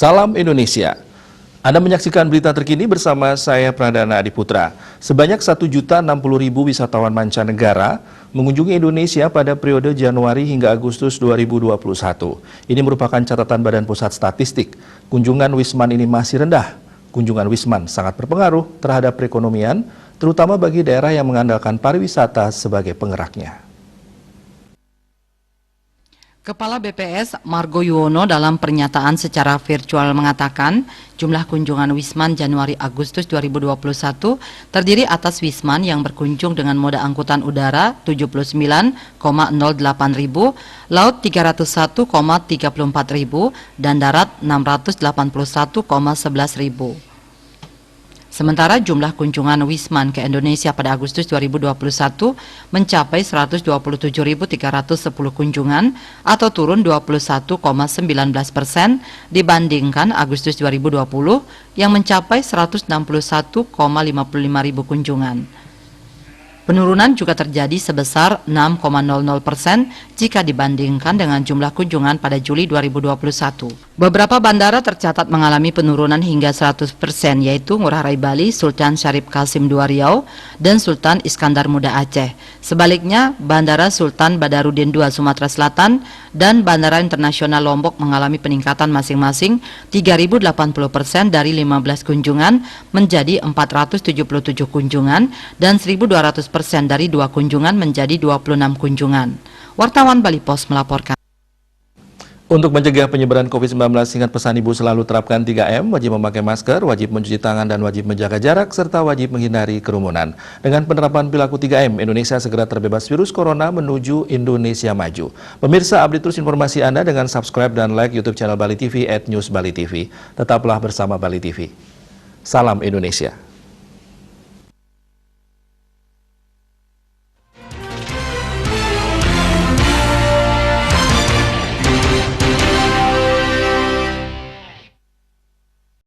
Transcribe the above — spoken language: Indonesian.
Salam Indonesia. Anda menyaksikan berita terkini bersama saya Pradana Adiputra. Sebanyak 1.060.000 wisatawan mancanegara mengunjungi Indonesia pada periode Januari hingga Agustus 2021. Ini merupakan catatan Badan Pusat Statistik. Kunjungan Wisman ini masih rendah. Kunjungan Wisman sangat berpengaruh terhadap perekonomian, terutama bagi daerah yang mengandalkan pariwisata sebagai penggeraknya. Kepala BPS Margo Yuwono dalam pernyataan secara virtual mengatakan jumlah kunjungan Wisman Januari-Agustus 2021 terdiri atas Wisman yang berkunjung dengan moda angkutan udara 79,08 ribu, laut 301,34 ribu, dan darat 681,11 ribu. Sementara jumlah kunjungan Wisman ke Indonesia pada Agustus 2021 mencapai 127.310 kunjungan atau turun 21,19% dibandingkan Agustus 2020 yang mencapai 161,55 ribu kunjungan. Penurunan juga terjadi sebesar 6,00% jika dibandingkan dengan jumlah kunjungan pada Juli 2021. Beberapa bandara tercatat mengalami penurunan hingga 100%, yaitu Ngurah Rai Bali, Sultan Syarif Qasim II Riau, dan Sultan Iskandar Muda Aceh. Sebaliknya, Bandara Sultan Badarudin II Sumatera Selatan dan Bandara Internasional Lombok mengalami peningkatan masing-masing 3.080% dari 15 kunjungan menjadi 477 kunjungan dan 1.200% dari 2 kunjungan menjadi 26 kunjungan. Wartawan Bali Pos melaporkan. Untuk mencegah penyebaran COVID-19, ingat pesan Ibu selalu terapkan 3M, wajib memakai masker, wajib mencuci tangan, dan wajib menjaga jarak, serta wajib menghindari kerumunan. Dengan penerapan perilaku 3M, Indonesia segera terbebas virus corona menuju Indonesia maju. Pemirsa, update terus informasi Anda dengan subscribe dan like YouTube channel Bali TV @newsbalitv. Tetaplah bersama Bali TV. Salam Indonesia.